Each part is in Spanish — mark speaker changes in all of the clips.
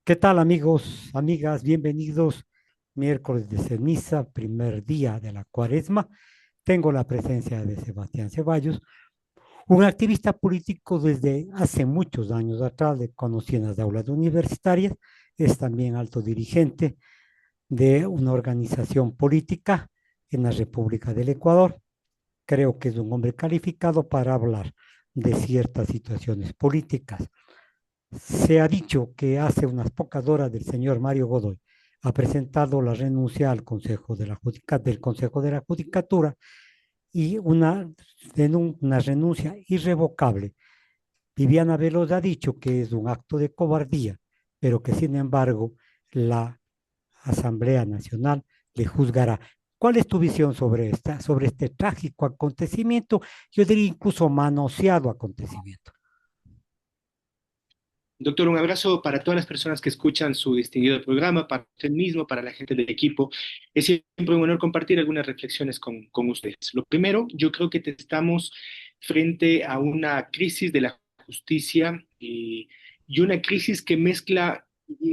Speaker 1: ¿Qué tal amigos, amigas? Bienvenidos. Miércoles de ceniza, primer día de la cuaresma. Tengo la presencia de Sebastián Ceballos, un activista político desde hace muchos años atrás, le conocí en las aulas universitarias, es también alto dirigente de una organización política en la República del Ecuador. Creo que es un hombre calificado para hablar de ciertas situaciones políticas. Se ha dicho que hace unas pocas horas del señor Mario Godoy ha presentado la renuncia al Consejo de la del Consejo de la Judicatura y una renuncia irrevocable. Viviana Veloz ha dicho que es un acto de cobardía, pero que sin embargo la Asamblea Nacional le juzgará. ¿Cuál es tu visión sobre este trágico acontecimiento? Yo diría incluso manoseado acontecimiento.
Speaker 2: Doctor, un abrazo para todas las personas que escuchan su distinguido programa, para usted mismo, para la gente del equipo. Es siempre un honor compartir algunas reflexiones con ustedes. Lo primero, yo creo que estamos frente a una crisis de la justicia y una crisis que mezcla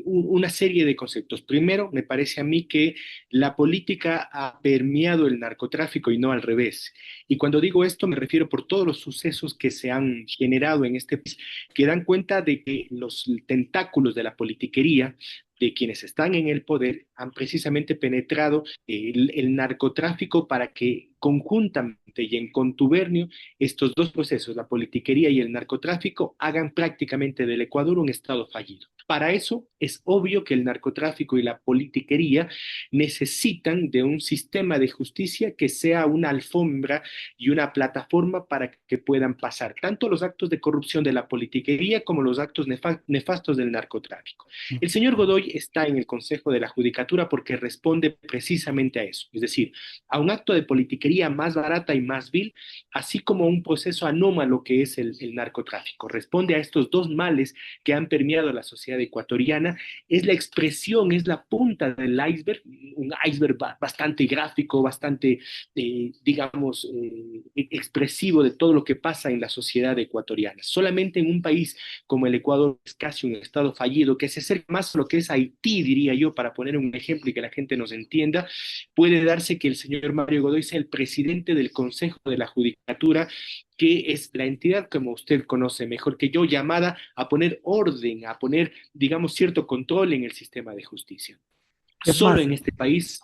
Speaker 2: una serie de conceptos. Primero, me parece a mí que la política ha permeado el narcotráfico y no al revés. Y cuando digo esto, me refiero por todos los sucesos que se han generado en este país que dan cuenta de que los tentáculos de la politiquería, de quienes están en el poder, han precisamente penetrado el narcotráfico para que conjuntamente y en contubernio estos dos procesos, la politiquería y el narcotráfico, hagan prácticamente del Ecuador un estado fallido. Para eso es obvio que el narcotráfico y la politiquería necesitan de un sistema de justicia que sea una alfombra y una plataforma para que puedan pasar tanto los actos de corrupción de la politiquería como los actos nefastos del narcotráfico. El señor Godoy está en el Consejo de la Judicatura porque responde precisamente a eso, es decir, a un acto de politiquería más barata y más vil, así como un proceso anómalo que es el narcotráfico. Responde a estos dos males que han permeado la sociedad ecuatoriana, es la expresión, es la punta del iceberg, un iceberg bastante gráfico, bastante, digamos, expresivo de todo lo que pasa en la sociedad ecuatoriana. Solamente en un país como el Ecuador, es casi un estado fallido, que se acerca más a lo que es Haití, diría yo, para poner un ejemplo y que la gente nos entienda, puede darse que el señor Mario Godoy sea el presidente del Consejo de la Judicatura, que es la entidad, como usted conoce mejor que yo, llamada a poner orden, a poner, digamos, cierto control en el sistema de justicia.
Speaker 1: Es
Speaker 2: Solo
Speaker 1: más,
Speaker 2: en este país.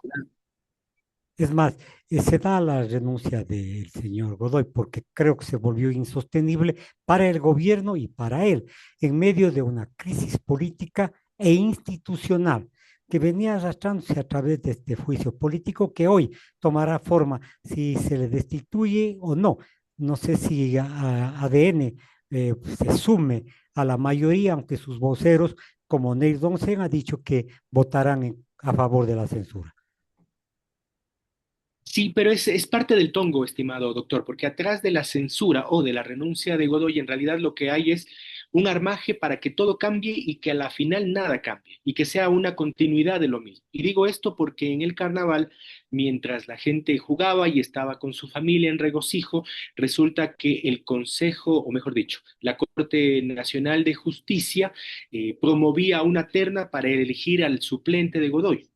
Speaker 1: Es más, se da la renuncia del señor Godoy porque creo que se volvió insostenible para el gobierno y para él, en medio de una crisis política e institucional que venía arrastrándose a través de este juicio político que hoy tomará forma si se le destituye o no. No sé si ADN se sume a la mayoría, aunque sus voceros, como Neil Donsen, ha dicho que votarán a favor de la censura.
Speaker 2: Sí, pero es parte del tongo, estimado doctor, porque atrás de la censura o de la renuncia de Godoy, en realidad lo que hay es un armaje para que todo cambie y que a la final nada cambie y que sea una continuidad de lo mismo. Y digo esto porque en el carnaval, mientras la gente jugaba y estaba con su familia en regocijo, resulta que el Consejo, o mejor dicho, la Corte Nacional de Justicia promovía una terna para elegir al suplente de Godoy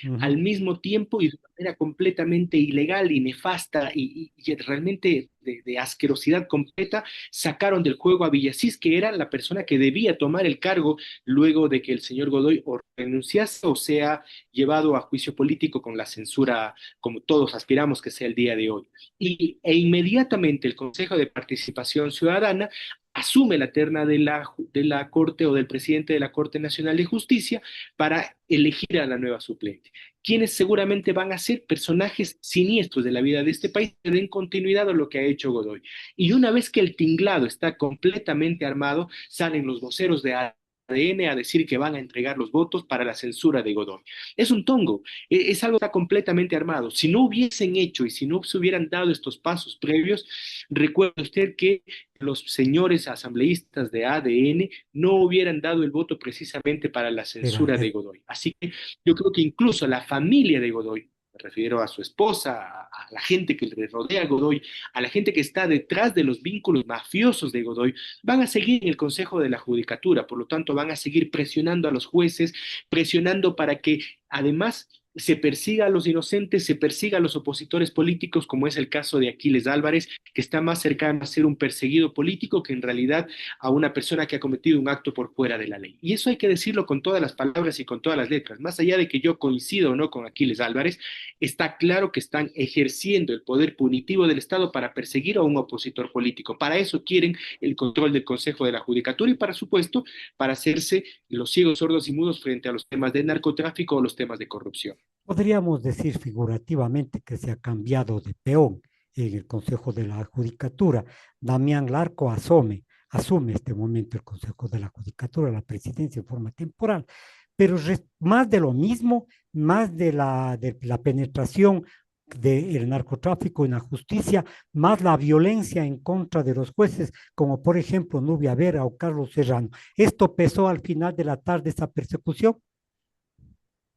Speaker 1: Ujú.
Speaker 2: al mismo tiempo y de manera completamente ilegal y nefasta y realmente de asquerosidad completa, sacaron del juego a Villasís, que era la persona que debía tomar el cargo luego de que el señor Godoy o renunciase o sea llevado a juicio político con la censura, como todos aspiramos que sea el día de hoy. E inmediatamente el Consejo de Participación Ciudadana asume la terna de la Corte o del presidente de la Corte Nacional de Justicia para elegir a la nueva suplente, quienes seguramente van a ser personajes siniestros de la vida de este país que den continuidad a lo que ha hecho Godoy. Y una vez que el tinglado está completamente armado, salen los voceros de ADN a decir que van a entregar los votos para la censura de Godoy. Es un tongo, es algo que está completamente armado. Si no hubiesen hecho y si no se hubieran dado estos pasos previos, recuerde usted que los señores asambleístas de ADN no hubieran dado el voto precisamente para la
Speaker 1: Era,
Speaker 2: censura de Godoy. Así que yo creo que incluso la familia de Godoy, me refiero a su esposa, a la gente que le rodea a Godoy, a la gente que está detrás de los vínculos mafiosos de Godoy, van a seguir en el Consejo de la Judicatura, por lo tanto van a seguir presionando a los jueces, presionando para que además se persiga a los inocentes, se persiga a los opositores políticos, como es el caso de Aquiles Álvarez, que está más cercano a ser un perseguido político que en realidad a una persona que ha cometido un acto por fuera de la ley. Y eso hay que decirlo con todas las palabras y con todas las letras. Más allá de que yo coincido o no con Aquiles Álvarez, está claro que están ejerciendo el poder punitivo del Estado para perseguir a un opositor político. Para eso quieren el control del Consejo de la Judicatura y, para supuesto, para hacerse los ciegos, sordos y mudos frente a los temas de narcotráfico o los temas de corrupción.
Speaker 1: Podríamos decir figurativamente que se ha cambiado de peón en el Consejo de la Judicatura. Damián Larco asume este momento el Consejo de la Judicatura, la presidencia en forma temporal, pero más de lo mismo, más de la penetración del narcotráfico en la justicia, más la violencia en contra de los jueces, como por ejemplo Nubia Vera o Carlos Serrano. ¿Esto pesó al final de la tarde esa persecución?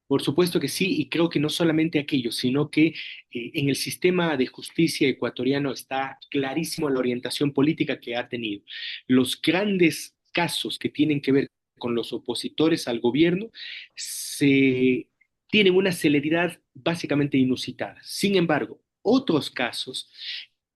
Speaker 2: Por supuesto que sí, y creo que no solamente aquello, sino que en el sistema de justicia ecuatoriano está clarísimo la orientación política que ha tenido. Los grandes casos que tienen que ver con los opositores al gobierno se tienen una celeridad básicamente inusitada. Sin embargo, otros casos,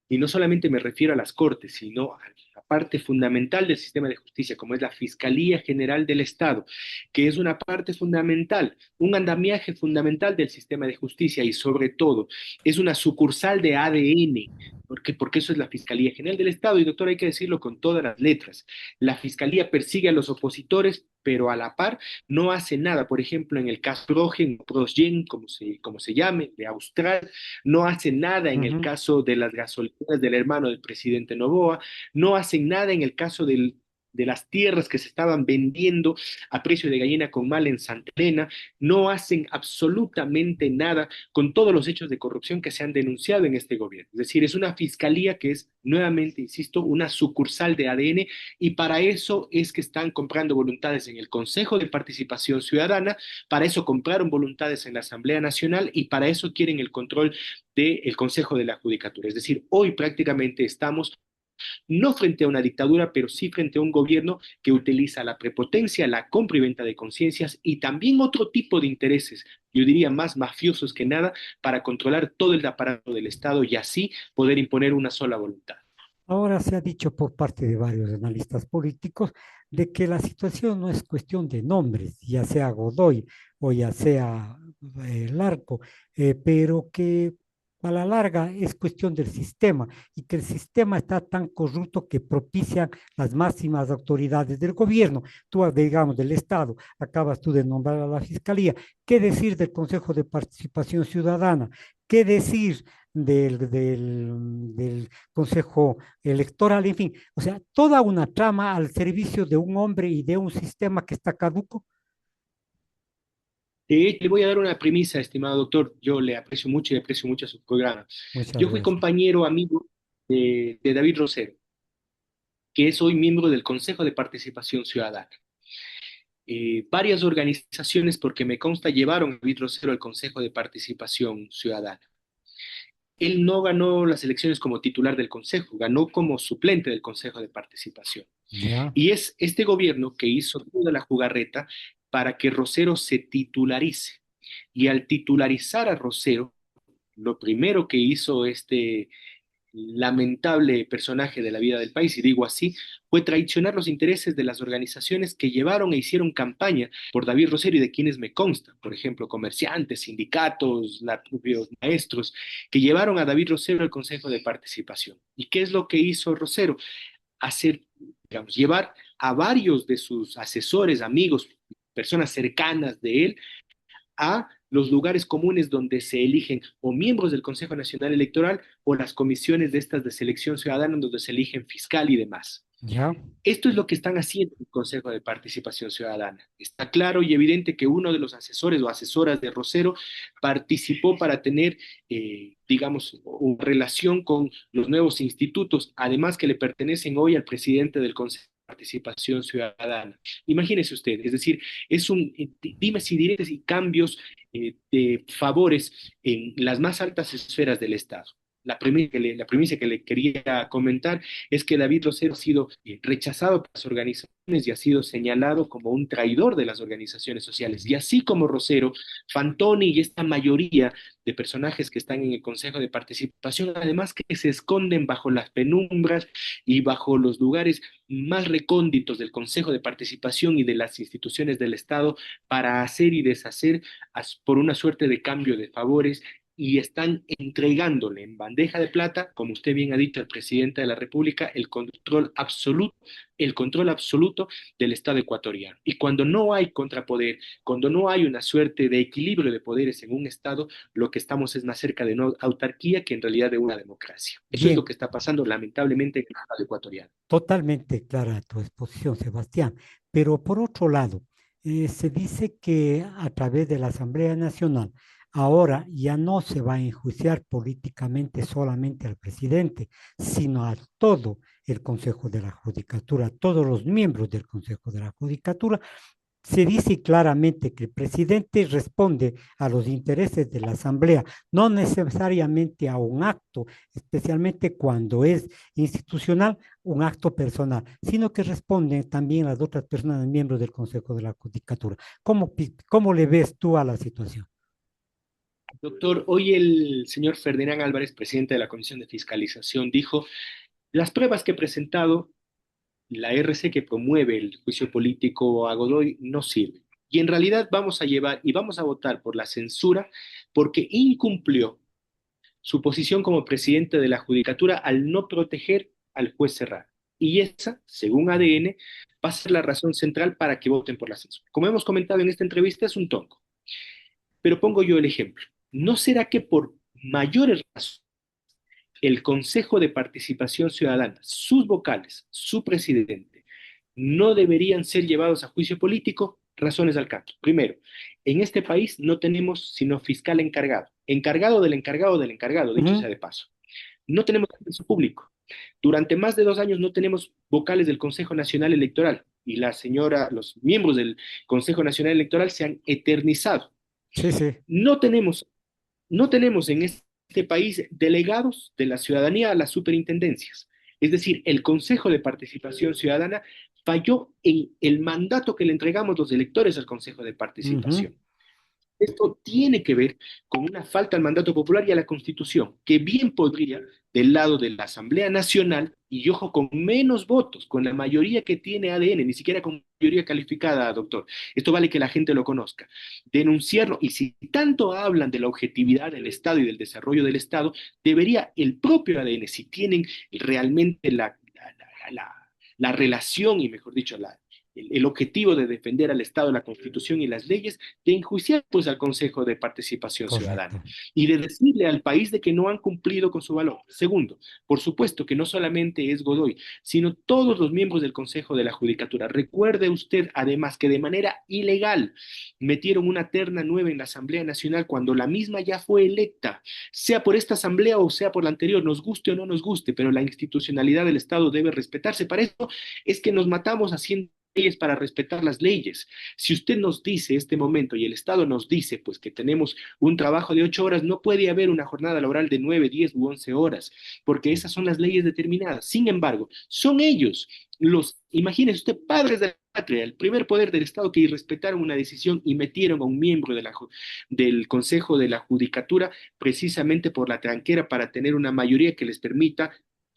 Speaker 2: y no solamente me refiero a las cortes, sino a la parte fundamental del sistema de justicia, como es la Fiscalía General del Estado, que es una parte fundamental, un andamiaje fundamental del sistema de justicia y sobre todo es una sucursal de ADN. Porque eso es la Fiscalía General del Estado y doctor, hay que decirlo con todas las letras. La Fiscalía persigue a los opositores, pero a la par no hace nada. Por ejemplo, en el caso Progen, Prosgen, como se llame, de Austral, no hace nada en el
Speaker 1: Ujú.
Speaker 2: caso de las gasolineras del hermano del presidente Novoa, no hacen nada en el caso de las tierras que se estaban vendiendo a precio de gallina con mal en Santa Elena, no hacen absolutamente nada con todos los hechos de corrupción que se han denunciado en este gobierno. Es decir, es una fiscalía que es, nuevamente, insisto, una sucursal de ADN y para eso es que están comprando voluntades en el Consejo de Participación Ciudadana, para eso compraron voluntades en la Asamblea Nacional y para eso quieren el control del Consejo de la Judicatura. Es decir, hoy prácticamente estamos no frente a una dictadura, pero sí frente a un gobierno que utiliza la prepotencia, la compra y venta de conciencias y también otro tipo de intereses, yo diría más mafiosos que nada, para controlar todo el aparato del Estado y así poder imponer una sola voluntad.
Speaker 1: Ahora se ha dicho por parte de varios analistas políticos de que la situación no es cuestión de nombres, ya sea Godoy o ya sea Larco, pero que a la larga es cuestión del sistema y que el sistema está tan corrupto que propicia las máximas autoridades del gobierno, tú digamos del Estado, acabas tú de nombrar a la Fiscalía, ¿qué decir del Consejo de Participación Ciudadana? ¿Qué decir del Consejo Electoral? En fin, o sea, toda una trama al servicio de un hombre y de un sistema que está caduco.
Speaker 2: De hecho, le voy a dar una premisa, estimado doctor. Yo le aprecio mucho y aprecio mucho su programa.
Speaker 1: Muchas
Speaker 2: Yo fui
Speaker 1: gracias.
Speaker 2: compañero, amigo de David Rosero, que es hoy miembro del Consejo de Participación Ciudadana. Varias organizaciones, porque me consta, llevaron a David Rosero al Consejo de Participación Ciudadana. Él no ganó las elecciones como titular del Consejo, ganó como suplente del Consejo de Participación.
Speaker 1: Ya.
Speaker 2: Y es este gobierno que hizo toda la jugarreta para que Rosero se titularice. Y al titularizar a Rosero, lo primero que hizo este lamentable personaje de la vida del país, y digo así, fue traicionar los intereses de las organizaciones que llevaron e hicieron campaña por David Rosero y de quienes me consta, por ejemplo, comerciantes, sindicatos, propios maestros, que llevaron a David Rosero al Consejo de Participación. ¿Y qué es lo que hizo Rosero? Hacer, digamos, llevar a varios de sus asesores, amigos, personas cercanas de él, a los lugares comunes donde se eligen o miembros del Consejo Nacional Electoral o las comisiones de estas de selección ciudadana donde se eligen fiscal y demás.
Speaker 1: Ya.
Speaker 2: Esto es lo que están haciendo en el Consejo de Participación Ciudadana. Está claro y evidente que uno de los asesores o asesoras de Rosero participó para tener, digamos, una relación con los nuevos institutos, además que le pertenecen hoy al presidente del Consejo participación ciudadana. Imagínese usted, es decir, es un dimes y diretes y cambios de favores en las más altas esferas del Estado. La primicia que le quería comentar es que David Rosero ha sido rechazado por las organizaciones y ha sido señalado como un traidor de las organizaciones sociales. Y así como Rosero, Fantoni y esta mayoría de personajes que están en el Consejo de Participación, además que se esconden bajo las penumbras y bajo los lugares más recónditos del Consejo de Participación y de las instituciones del Estado para hacer y deshacer por una suerte de cambio de favores y están entregándole en bandeja de plata, como usted bien ha dicho, al presidente de la República, el control absoluto del Estado ecuatoriano. Y cuando no hay contrapoder, cuando no hay una suerte de equilibrio de poderes en un Estado, lo que estamos es más cerca de una autarquía que en realidad de una democracia. Eso es lo
Speaker 1: Bien,
Speaker 2: que está pasando lamentablemente en el Estado ecuatoriano.
Speaker 1: totalmente clara tu exposición, Sebastián. Pero por otro lado, se dice que a través de la Asamblea Nacional, ahora ya no se va a enjuiciar políticamente solamente al presidente, sino a todo el Consejo de la Judicatura, a todos los miembros del Consejo de la Judicatura. Se dice claramente que el presidente responde a los intereses de la Asamblea, no necesariamente a un acto, especialmente cuando es institucional, un acto personal, sino que responde también a las otras personas, miembros del Consejo de la Judicatura. ¿Cómo le ves tú a la situación?
Speaker 2: Doctor, hoy el señor Ferdinand Álvarez, presidente de la Comisión de Fiscalización, dijo, las pruebas que he presentado, la RC que promueve el juicio político a Godoy no sirve. Y en realidad vamos a llevar y vamos a votar por la censura porque incumplió su posición como presidente de la Judicatura al no proteger al juez Serrano. Y esa, según ADN, va a ser la razón central para que voten por la censura. Como hemos comentado en esta entrevista, es un tongo. Pero pongo yo el ejemplo. ¿No será que por mayores razones el Consejo de Participación Ciudadana, sus vocales, su presidente, no deberían ser llevados a juicio político? Razones al canto. Primero, en este país no tenemos sino fiscal encargado, encargado del encargado, dicho
Speaker 1: Ujú.
Speaker 2: sea de paso. No tenemos acceso público. Durante más de 2 años no tenemos vocales del Consejo Nacional Electoral y los miembros del Consejo Nacional Electoral se han eternizado.
Speaker 1: Sí, sí.
Speaker 2: No tenemos no tenemos en este país delegados de la ciudadanía a las superintendencias. Es decir, el Consejo de Participación Ciudadana falló en el mandato que le entregamos los electores al Consejo de
Speaker 1: Ujú.
Speaker 2: Participación. Esto tiene que ver con una falta al mandato popular y a la Constitución, que bien podría, del lado de la Asamblea Nacional, y ojo, con menos votos, con la mayoría que tiene ADN, ni siquiera con mayoría calificada, doctor. Esto vale que la gente lo conozca. Denunciarlo, y si tanto hablan de la objetividad del Estado y del desarrollo del Estado, debería el propio ADN, si tienen realmente la relación y, mejor dicho, el objetivo de defender al Estado, la Constitución y las leyes, de enjuiciar pues al Consejo de Participación
Speaker 1: Correcto.
Speaker 2: Ciudadana y de decirle al país de que no han cumplido con su valor. Segundo, por supuesto que no solamente es Godoy, sino todos los miembros del Consejo de la Judicatura. Recuerde usted además que de manera ilegal metieron una terna nueva en la Asamblea Nacional cuando la misma ya fue electa, sea por esta Asamblea o sea por la anterior, nos guste o no nos guste, pero la institucionalidad del Estado debe respetarse. Para eso es que nos matamos haciendo leyes para respetar las leyes. Si usted nos dice este momento y el Estado nos dice pues que tenemos un trabajo de 8 horas, no puede haber una jornada laboral de 9, 10 u 11 horas, porque esas son las leyes determinadas. Sin embargo, son ellos imagínese usted, padres de la patria, el primer poder del Estado que irrespetaron una decisión y metieron a un miembro del Consejo de la Judicatura precisamente por la tranquera para tener una mayoría que les permita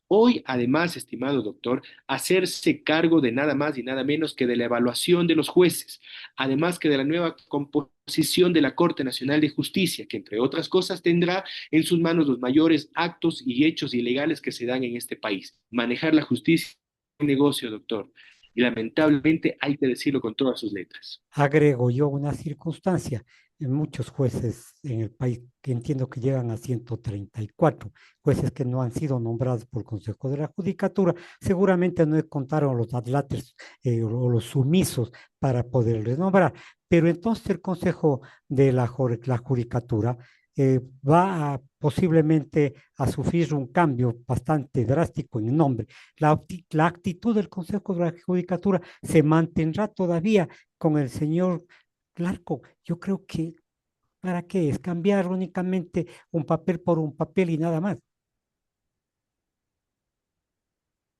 Speaker 2: hoy, además, estimado doctor, hacerse cargo de nada más y nada menos que de la evaluación de los jueces, además que de la nueva composición de la Corte Nacional de Justicia, que entre otras cosas tendrá en sus manos los mayores actos y hechos ilegales que se dan en este país. Manejar la justicia es un negocio, doctor, y lamentablemente hay que decirlo con todas sus letras.
Speaker 1: Agrego yo una circunstancia. En muchos jueces en el país, que entiendo que llegan a 134 jueces que no han sido nombrados por el Consejo de la Judicatura, seguramente no contaron los adláteres o los sumisos para poderles nombrar. Pero entonces el Consejo de la Judicatura va posiblemente a sufrir un cambio bastante drástico en el nombre. La actitud del Consejo de la Judicatura se mantendrá todavía con el señor Larco. Yo creo que, ¿para qué? Es cambiar únicamente un papel por un papel y nada más.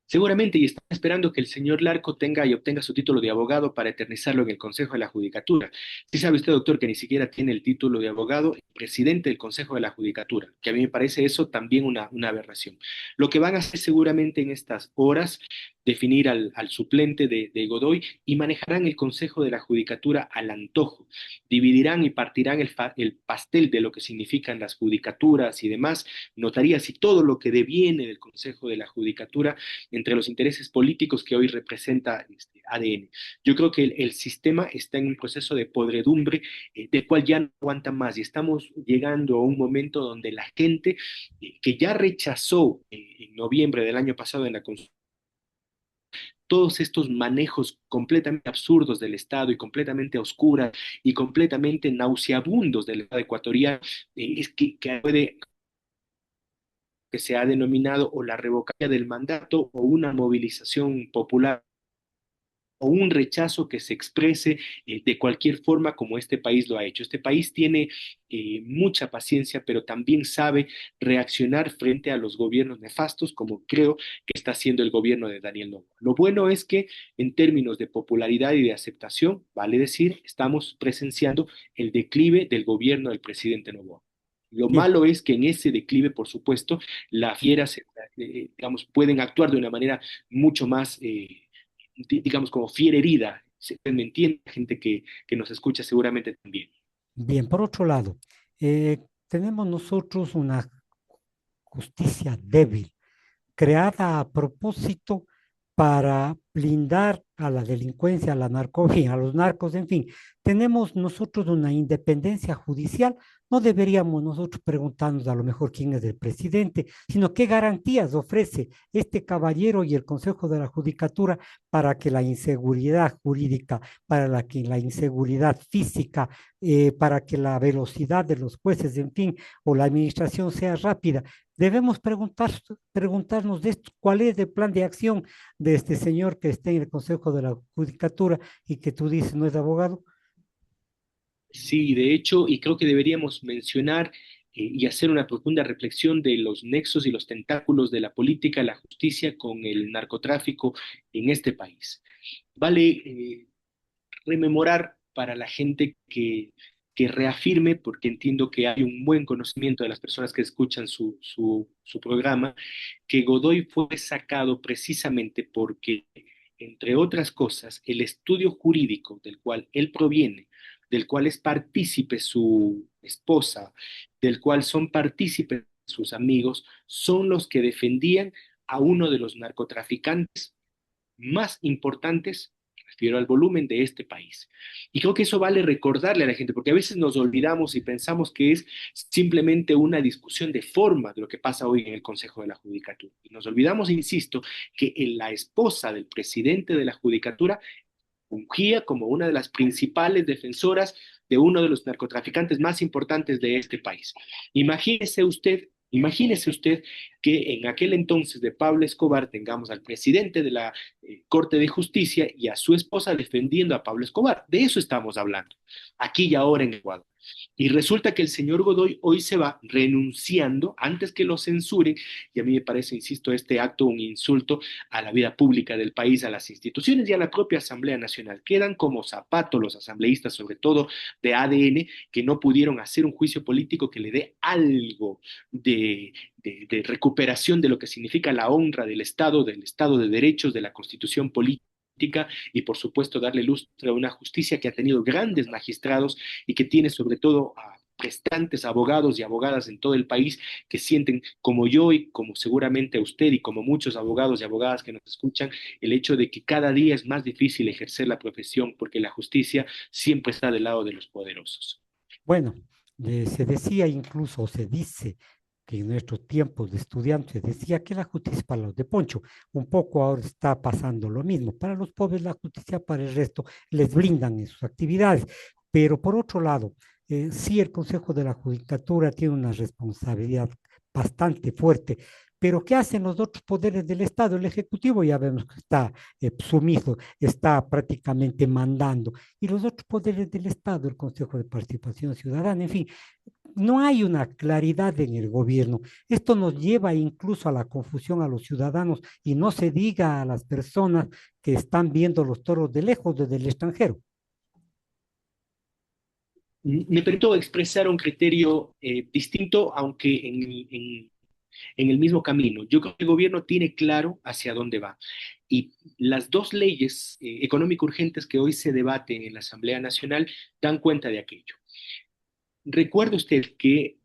Speaker 2: Seguramente, y están esperando que el señor Larco tenga y obtenga su título de abogado para eternizarlo en el Consejo de la Judicatura. Sí sabe usted, doctor, que ni siquiera tiene el título de abogado, el presidente del Consejo de la Judicatura, que a mí me parece eso también una aberración. Lo que van a hacer seguramente en estas horas, definir al suplente de Godoy y manejarán el Consejo de la Judicatura al antojo. Dividirán y partirán el pastel de lo que significan las judicaturas y demás, notarías y todo lo que deviene del Consejo de la Judicatura entre los intereses políticos que hoy representa ADN. Yo creo que el sistema está en un proceso de podredumbre del cual ya no aguanta más y estamos llegando a un momento donde la gente que ya rechazó en noviembre del año pasado en la consulta todos estos manejos completamente absurdos del Estado y completamente oscuras y completamente nauseabundos del Estado ecuatoriano, es que puede que se ha denominado o la revocación del mandato o una movilización popular o un rechazo que se exprese de cualquier forma como este país lo ha hecho. Este país tiene mucha paciencia, pero también sabe reaccionar frente a los gobiernos nefastos, como creo que está haciendo el gobierno de Daniel Noboa. Lo bueno es que en términos de popularidad y de aceptación, vale decir, estamos presenciando el declive del gobierno del presidente Noboa. Lo
Speaker 1: Bien,
Speaker 2: malo es que en ese declive, por supuesto, las fieras, digamos, pueden actuar de una manera mucho más digamos, como fiera herida. Se me entiende, gente que nos escucha seguramente también.
Speaker 1: bien. Por otro lado, tenemos nosotros una justicia débil creada a propósito para blindar a la delincuencia, a la narcovía, a los narcos, en fin. Tenemos nosotros una independencia judicial. No deberíamos nosotros preguntarnos a lo mejor quién es el presidente, sino qué garantías ofrece este caballero y el Consejo de la Judicatura para que la inseguridad jurídica, para que la inseguridad física, para que la velocidad de los jueces, en fin, o la administración sea rápida. Debemos preguntarnos de esto, cuál es el plan de acción de este señor que está en el Consejo de la Judicatura y que tú dices no es abogado.
Speaker 2: Sí, de hecho, y creo que deberíamos mencionar y hacer una profunda reflexión de los nexos y los tentáculos de la política, la justicia con el narcotráfico en este país. Vale rememorar para la gente que reafirme, porque entiendo que hay un buen conocimiento de las personas que escuchan su programa, que Godoy fue sacado precisamente porque, entre otras cosas, el estudio jurídico del cual él proviene, del cual es partícipe su esposa, del cual son partícipes sus amigos, son los que defendían a uno de los narcotraficantes más importantes, refiero al volumen de este país. Y creo que eso vale recordarle a la gente, porque a veces nos olvidamos y pensamos que es simplemente una discusión de forma de lo que pasa hoy en el Consejo de la Judicatura. Y nos olvidamos, insisto, que la esposa del presidente de la Judicatura fungía como una de las principales defensoras de uno de los narcotraficantes más importantes de este país. Imagínese usted que en aquel entonces de Pablo Escobar tengamos al presidente de la Corte de Justicia y a su esposa defendiendo a Pablo Escobar. De eso estamos hablando, aquí y ahora en Ecuador. Y resulta que el señor Godoy hoy se va renunciando antes que lo censuren, y a mí me parece, insisto, este acto un insulto a la vida pública del país, a las instituciones y a la propia Asamblea Nacional. Quedan como zapatos los asambleístas, sobre todo de ADN, que no pudieron hacer un juicio político que le dé algo de recuperación de lo que significa la honra del Estado de Derechos, de la Constitución política y por supuesto darle lustre a una justicia que ha tenido grandes magistrados y que tiene sobre todo a prestantes abogados y abogadas en todo el país que sienten como yo y como seguramente usted y como muchos abogados y abogadas que nos escuchan, el hecho de que cada día es más difícil ejercer la profesión porque la justicia siempre está del lado de los poderosos.
Speaker 1: Bueno, se decía incluso, o se dice que en nuestros tiempos de estudiantes se decía que la justicia para los de Poncho, un poco ahora está pasando lo mismo. Para los pobres la justicia, para el resto les brindan en sus actividades. Pero por otro lado, Sí, el Consejo de la Judicatura tiene una responsabilidad bastante fuerte, pero ¿qué hacen los otros poderes del Estado? El Ejecutivo ya vemos que está sumiso, está prácticamente mandando, y los otros poderes del Estado, el Consejo de Participación Ciudadana, en fin, no hay una claridad en el gobierno. Esto nos lleva incluso a la confusión a los ciudadanos y no se diga a las personas que están viendo los toros de lejos desde el extranjero.
Speaker 2: Me permito expresar un criterio distinto, aunque en el mismo camino. Yo creo que el gobierno tiene claro hacia dónde va. Y las dos leyes económico urgentes que hoy se debaten en la Asamblea Nacional dan cuenta de aquello. Recuerde usted que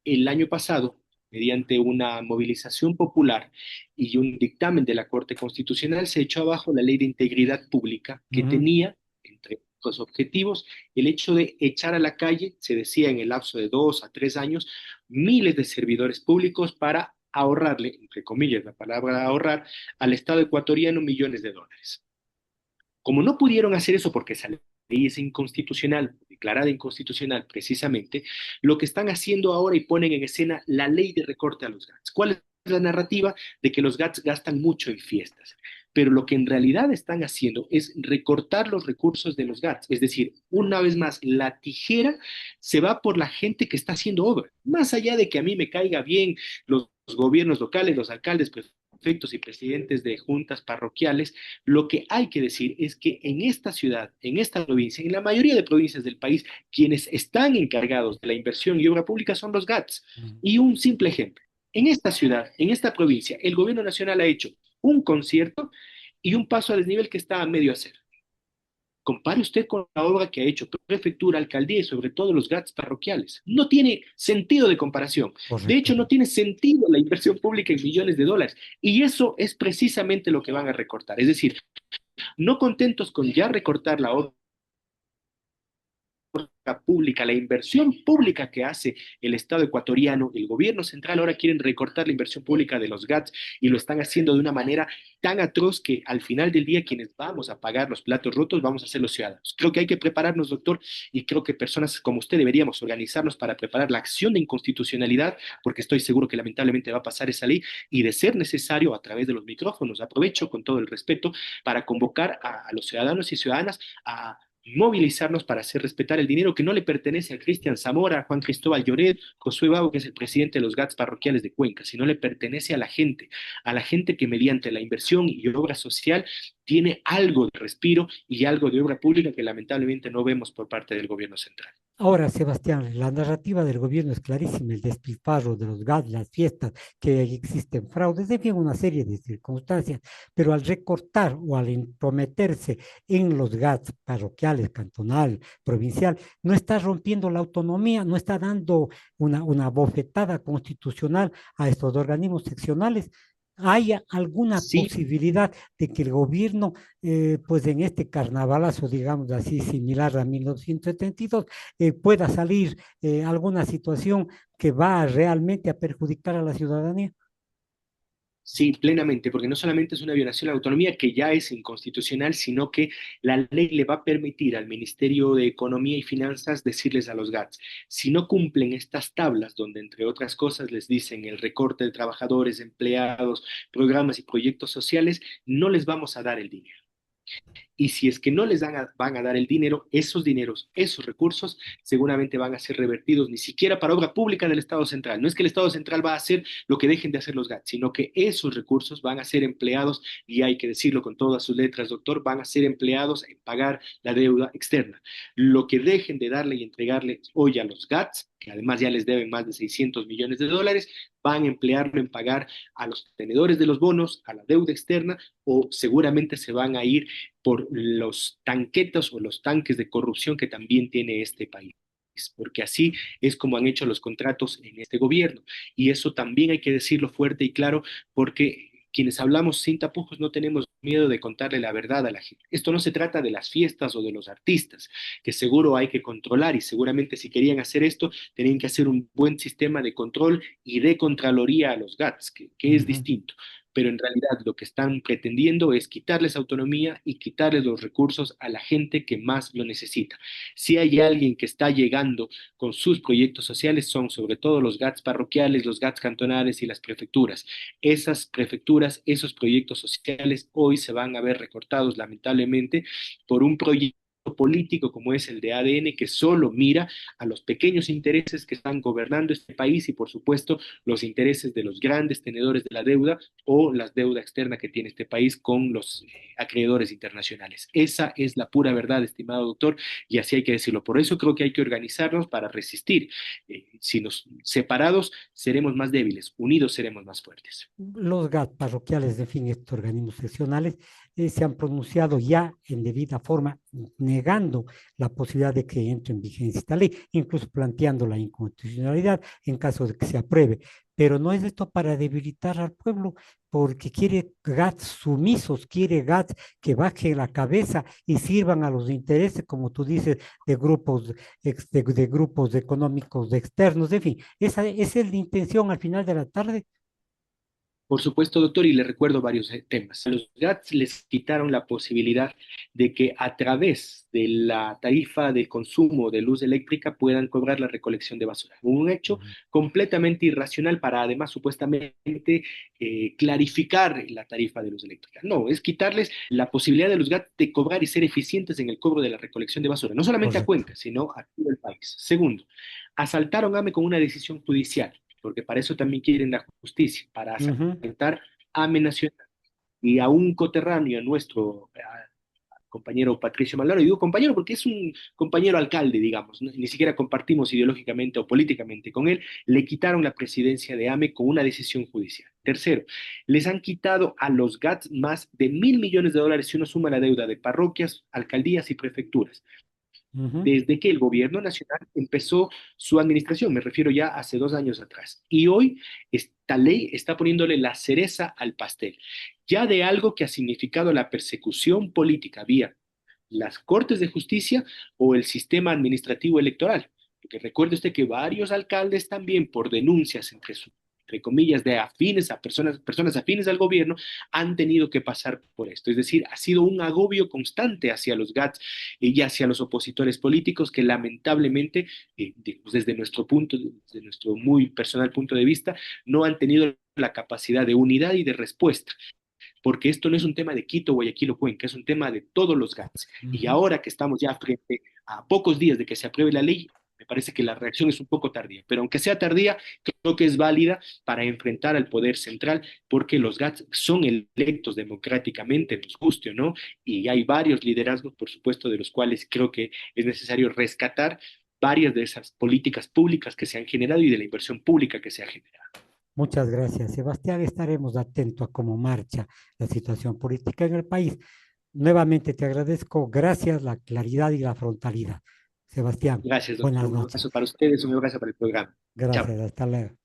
Speaker 2: el año pasado, mediante una movilización popular y un dictamen de la Corte Constitucional, se echó abajo la ley de integridad pública que
Speaker 1: Ujú.
Speaker 2: tenía, entre los objetivos, el hecho de echar a la calle, se decía en el lapso de 2 a 3 años, miles de servidores públicos para ahorrarle, entre comillas, la palabra ahorrar, al Estado ecuatoriano millones de dólares. Como no pudieron hacer eso porque esa ley es inconstitucional, declarada inconstitucional precisamente, lo que están haciendo ahora y ponen en escena la ley de recorte a los GATS. ¿Cuál es la narrativa? De que los GATS gastan mucho en fiestas. Pero lo que en realidad están haciendo es recortar los recursos de los GATS. Es decir, una vez más, la tijera se va por la gente que está haciendo obra. Más allá de que a mí me caiga bien los gobiernos locales, los alcaldes, prefectos y presidentes de juntas parroquiales, lo que hay que decir es que en esta ciudad, en esta provincia, en la mayoría de provincias del país, quienes están encargados de la inversión y obra pública son los GATS. Y un simple ejemplo, en esta ciudad, en esta provincia, el gobierno nacional ha hecho un concierto y un paso a desnivel que está a medio hacer. Compare usted con la obra que ha hecho prefectura, alcaldía y sobre todo los GATS parroquiales. No tiene sentido de comparación. De
Speaker 1: Correcto.
Speaker 2: hecho, no tiene sentido la inversión pública en millones de dólares. Y eso es precisamente lo que van a recortar. Es decir, no contentos con ya recortar la obra pública, la inversión pública que hace el Estado ecuatoriano, el gobierno central, ahora quieren recortar la inversión pública de los GATS y lo están haciendo de una manera tan atroz que al final del día quienes vamos a pagar los platos rotos vamos a ser los ciudadanos. Creo que hay que prepararnos, doctor, y creo que personas como usted deberíamos organizarnos para preparar la acción de inconstitucionalidad, porque estoy seguro que lamentablemente va a pasar esa ley y de ser necesario a través de los micrófonos, aprovecho con todo el respeto para convocar a los ciudadanos y ciudadanas a movilizarnos para hacer respetar el dinero que no le pertenece a Cristian Zamora, a Juan Cristóbal Lloret, Josué Babo, que es el presidente de los GATS parroquiales de Cuenca, sino le pertenece a la gente que mediante la inversión y obra social tiene algo de respiro y algo de obra pública que lamentablemente no vemos por parte del gobierno central.
Speaker 1: Ahora, Sebastián, la narrativa del gobierno es clarísima, el despilfarro de los GATS, las fiestas, que existen fraudes, en fin, una serie de circunstancias, pero al recortar o al intrometerse en los GATS parroquiales, cantonal, provincial, no está rompiendo la autonomía, no está dando una bofetada constitucional a estos organismos seccionales. ¿Hay alguna
Speaker 2: Sí,
Speaker 1: posibilidad de que el gobierno, pues en este carnavalazo, digamos así, similar a 1972, pueda salir alguna situación que va realmente a perjudicar a la ciudadanía?
Speaker 2: sí, plenamente, porque no solamente es una violación a la autonomía que ya es inconstitucional, sino que la ley le va a permitir al Ministerio de Economía y Finanzas decirles a los GATS, si no cumplen estas tablas, donde entre otras cosas les dicen el recorte de trabajadores, empleados, programas y proyectos sociales, no les vamos a dar el dinero. Y si es que no les van a dar el dinero, esos dineros, esos recursos, seguramente van a ser revertidos ni siquiera para obra pública del Estado central. No es que el Estado central va a hacer lo que dejen de hacer los GATS, sino que esos recursos van a ser empleados, y hay que decirlo con todas sus letras, doctor, van a ser empleados en pagar la deuda externa. Lo que dejen de darle y entregarle hoy a los GATS, que además ya les deben más de 600 millones de dólares, van a emplearlo en pagar a los tenedores de los bonos, a la deuda externa, o seguramente se van a ir por los tanquetos o los tanques de corrupción que también tiene este país, porque así es como han hecho los contratos en este gobierno. Y eso también hay que decirlo fuerte y claro, porque quienes hablamos sin tapujos no tenemos miedo de contarle la verdad a la gente. Esto no se trata de las fiestas o de los artistas, que seguro hay que controlar, y seguramente si querían hacer esto, tenían que hacer un buen sistema de control y de contraloría a los GATS, que es
Speaker 1: Ujú.
Speaker 2: distinto. pero en realidad lo que están pretendiendo es quitarles autonomía y quitarles los recursos a la gente que más lo necesita. Si hay alguien que está llegando con sus proyectos sociales, son sobre todo los GATS parroquiales, los GATS cantonales y las prefecturas. Esas prefecturas, esos proyectos sociales hoy se van a ver recortados lamentablemente por un proyecto político como es el de ADN, que solo mira a los pequeños intereses que están gobernando este país y por supuesto los intereses de los grandes tenedores de la deuda o la deuda externa que tiene este país con los acreedores internacionales. Esa es la pura verdad, estimado doctor, y así hay que decirlo. Por eso creo que hay que organizarnos para resistir. Si nos separados seremos más débiles, unidos seremos más fuertes.
Speaker 1: Los GAT parroquiales, en fin, estos organismos seccionales, se han pronunciado ya en debida forma negando la posibilidad de que entre en vigencia esta ley, incluso planteando la inconstitucionalidad en caso de que se apruebe. Pero no es esto para debilitar al pueblo, porque quiere GATS sumisos, quiere GATS que bajen la cabeza y sirvan a los intereses, como tú dices, de grupos, de grupos económicos externos, en fin, esa es la intención al final de la tarde.
Speaker 2: Por supuesto, doctor, y le recuerdo varios temas. A los GATS les quitaron la posibilidad de que a través de la tarifa de consumo de luz eléctrica puedan cobrar la recolección de basura. Un hecho
Speaker 1: Ujú.
Speaker 2: completamente irracional para además supuestamente clarificar la tarifa de luz eléctrica. No, es quitarles la posibilidad de los GATS de cobrar y ser eficientes en el cobro de la recolección de basura, no solamente a
Speaker 1: Correcto.
Speaker 2: Cuenca, sino a todo el país. Segundo, asaltaron a AME con una decisión judicial porque para eso también quieren la justicia, para
Speaker 1: Ujú.
Speaker 2: asaltar a nacional. Y a un coterráneo, a nuestro compañero Patricio Maldonado, y digo compañero porque es un compañero alcalde, digamos, ¿no? Ni siquiera compartimos ideológicamente o políticamente con él, le quitaron la presidencia de AME con una decisión judicial. Tercero, les han quitado a los GATS más de $1.000 millones si uno suma la deuda de parroquias, alcaldías y prefecturas
Speaker 1: Ujú.
Speaker 2: desde que el gobierno nacional empezó su administración, me refiero ya hace 2 años atrás. Y hoy esta ley está poniéndole la cereza al pastel, ya de algo que ha significado la persecución política vía las cortes de justicia o el sistema administrativo electoral. Porque recuerde usted que varios alcaldes también por denuncias entre comillas, de afines a personas afines al gobierno, han tenido que pasar por esto. Es decir, ha sido un agobio constante hacia los GATS y hacia los opositores políticos que lamentablemente, desde nuestro punto, desde nuestro muy personal punto de vista, no han tenido la capacidad de unidad y de respuesta porque esto no es un tema de Quito, Guayaquil o Cuenca, es un tema de todos los GATS. Y
Speaker 1: Ujú.
Speaker 2: ahora que estamos ya frente a pocos días de que se apruebe la ley, me parece que la reacción es un poco tardía, pero aunque sea tardía, creo que es válida para enfrentar al poder central, porque los GATS son electos democráticamente, nos guste o no, y hay varios liderazgos, por supuesto, de los cuales creo que es necesario rescatar varias de esas políticas públicas que se han generado y de la inversión pública que se ha generado.
Speaker 1: Muchas gracias, Sebastián. Estaremos atentos a cómo marcha la situación política en el país. Nuevamente te agradezco. Gracias, la claridad y la frontalidad. Sebastián,
Speaker 2: Gracias, doctor.
Speaker 1: buenas
Speaker 2: Un
Speaker 1: noches.
Speaker 2: abrazo para ustedes, un abrazo para el programa. Chao.
Speaker 1: Gracias, hasta luego.